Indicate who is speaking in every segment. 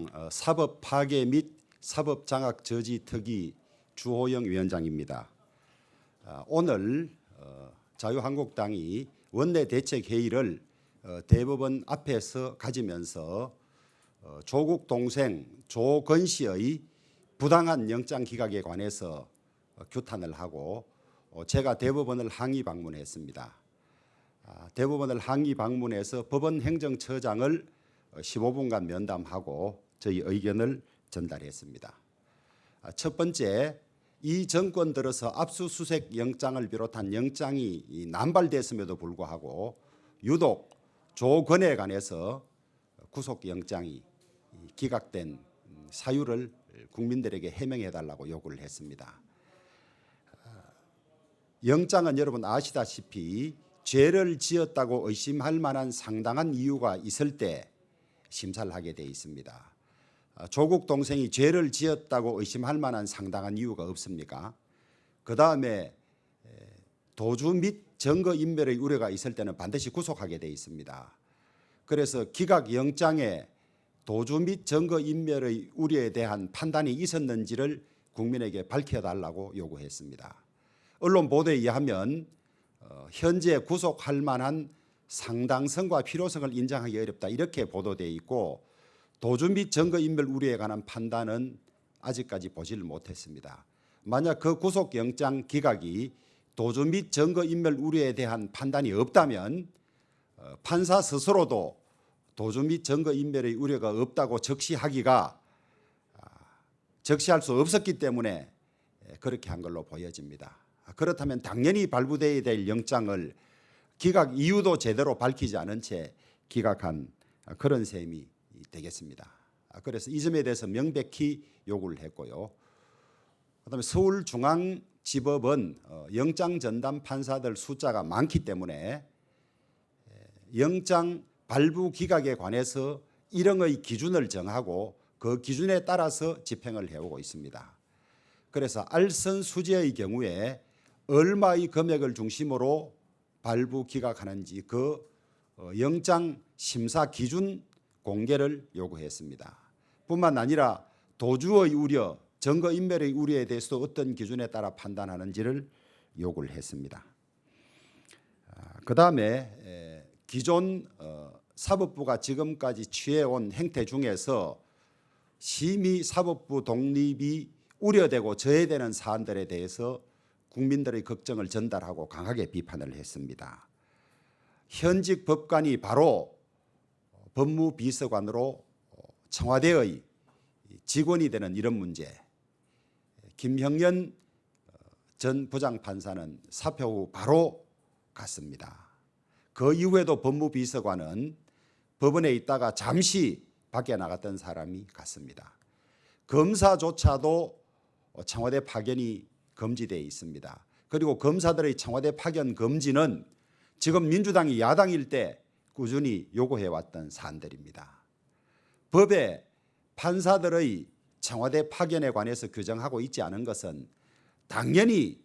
Speaker 1: 자유한국당 사법 파괴 및 사법 장악 저지 특위 주호영 위원장입니다. 오늘 자유한국당이 원내 대책 회의를 대법원 앞에서 가지면서 조국 동생 조건 씨의 부당한 영장 기각에 관해서 규탄을 하고 제가 대법원을 항의 방문했습니다. 대법원을 항의 방문해서 법원 행정처장을 15분간 면담하고 저희 의견을 전달했습니다. 첫 번째, 이 정권 들어서 압수수색 영장을 비롯한 영장이 남발됐음에도 불구하고 유독 조건에 관해서 구속영장이 기각된 사유를 국민들에게 해명해달라고 요구를 했습니다. 영장은 여러분 아시다시피 죄를 지었다고 의심할 만한 상당한 이유가 있을 때 심사를 하게 돼 있습니다. 조국 동생이 죄를 지었다고 의심할 만한 상당한 이유가 없습니까? 그다음에 도주 및 증거인멸의 우려가 있을 때는 반드시 구속하게 돼 있습니다. 그래서 기각영장에 도주 및 증거인멸의 우려에 대한 판단이 있었는지를 국민에게 밝혀달라고 요구했습니다. 언론 보도에 의하면 현재 구속할 만한 상당성과 필요성을 인정하기 어렵다 이렇게 보도되어 있고 도주 및 증거인멸 우려에 관한 판단은 아직까지 보지를 못했습니다. 만약 그 구속영장 기각이 도주 및 증거인멸 우려에 대한 판단이 없다면 판사 스스로도 도주 및 증거인멸의 우려가 없다고 적시할 수 없었기 때문에 그렇게 한 걸로 보여집니다. 그렇다면 당연히 발부되어야 될 영장을 기각 이유도 제대로 밝히지 않은 채 기각한 그런 셈이 되겠습니다. 그래서 이 점에 대해서 명백히 요구를 했고요. 그다음에 서울중앙지법은 영장 전담 판사들 숫자가 많기 때문에 영장 발부 기각에 관해서 일형의 기준을 정하고 그 기준에 따라서 집행을 해오고 있습니다. 그래서 알선 수재의 경우에 얼마의 금액을 중심으로 발부 기각하는지 그 영장 심사 기준 공개를 요구했습니다. 뿐만 아니라 도주의 우려, 증거인멸의 우려에 대해서도 어떤 기준에 따라 판단하는지를 요구를 했습니다. 그다음에 기존 사법부가 지금까지 취해온 행태 중에서 심의 사법부 독립이 우려되고 저해되는 사안들에 대해서 국민들의 걱정을 전달하고 강하게 비판을 했습니다. 현직 법관이 바로 법무비서관으로 청와대의 직원이 되는 이런 문제, 김형년 전 부장판사는 사표 후 바로 갔습니다. 그 이후에도 법무비서관은 법원에 있다가 잠시 밖에 나갔던 사람이 갔습니다. 검사조차도 청와대 파견이 금지되어 있습니다. 그리고 검사들의 청와대 파견 금지는 지금 민주당이 야당일 때 꾸준히 요구해왔던 사안들입니다. 법에 판사들의 청와대 파견에 관해서 규정하고 있지 않은 것은 당연히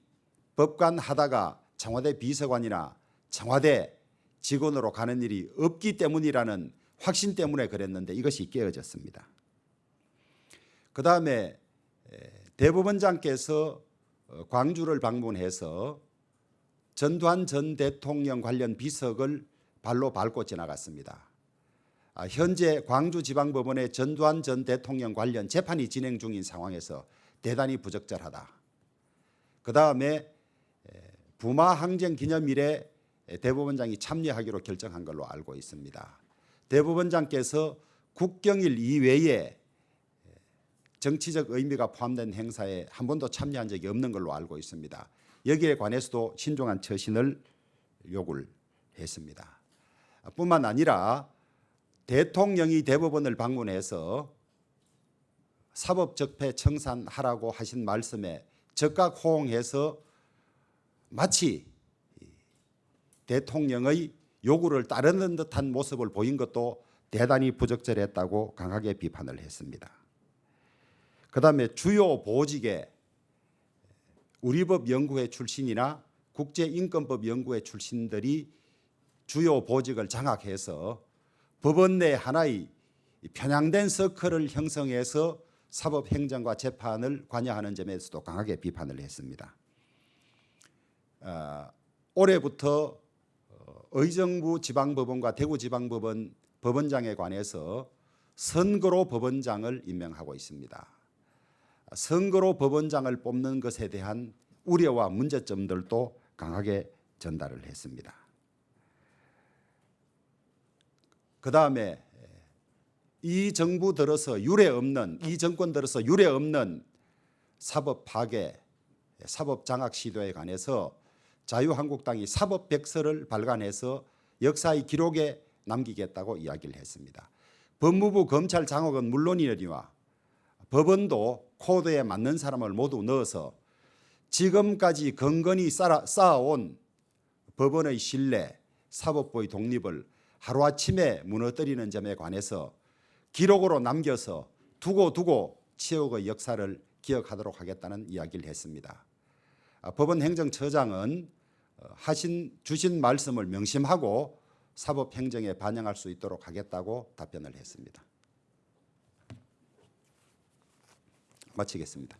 Speaker 1: 법관 하다가 청와대 비서관이나 청와대 직원으로 가는 일이 없기 때문이라는 확신 때문에 그랬는데 이것이 깨어졌습니다. 그다음에 대법원장께서 광주를 방문해서 전두환 전 대통령 관련 비석을 발로 밟고 지나갔습니다. 현재 광주지방법원에 전두환 전 대통령 관련 재판이 진행 중인 상황에서 대단히 부적절하다. 그다음에 부마 항쟁 기념일에 대법원장이 참여하기로 결정한 걸로 알고 있습니다. 대법원장께서 국경일 이외에 정치적 의미가 포함된 행사에 한 번도 참여한 적이 없는 걸로 알고 있습니다. 여기에 관해서도 신중한 처신을 요구를 했습니다. 뿐만 아니라 대통령이 대법원을 방문해서 사법적폐 청산하라고 하신 말씀에 적극 호응해서 마치 대통령의 요구를 따르는 듯한 모습을 보인 것도 대단히 부적절했다고 강하게 비판을 했습니다. 그다음에 주요 보직에 우리법연구회 출신이나 국제인권법 연구회 출신들이 주요 보직을 장악해서 법원 내 하나의 이 편향된 서클을 형성해서 사법행정과 재판을 관여하는 점에서도 강하게 비판을 했습니다. 올해부터 의정부 지방법원과 대구지방법원 법원장에 관해서 선거로 법원장을 임명하고 있습니다. 선거로 법원장을 뽑는 것에 대한 우려와 문제점들도 강하게 전달을 했습니다. 그 다음에 이 정권 들어서 유례 없는 사법 파괴, 사법 장악 시도에 관해서 자유한국당이 사법백서를 발간해서 역사의 기록에 남기겠다고 이야기를 했습니다. 법무부 검찰 장악은 물론이니와 법원도 코드에 맞는 사람을 모두 넣어서 지금까지 건건히 쌓아온 법원의 신뢰, 사법부의 독립을 하루아침에 무너뜨리는 점에 관해서 기록으로 남겨서 두고 치욕의 역사를 기억하도록 하겠다는 이야기를 했습니다. 법원 행정처장은 주신 말씀을 명심하고 사법행정에 반영할 수 있도록 하겠다고 답변을 했습니다. 마치겠습니다.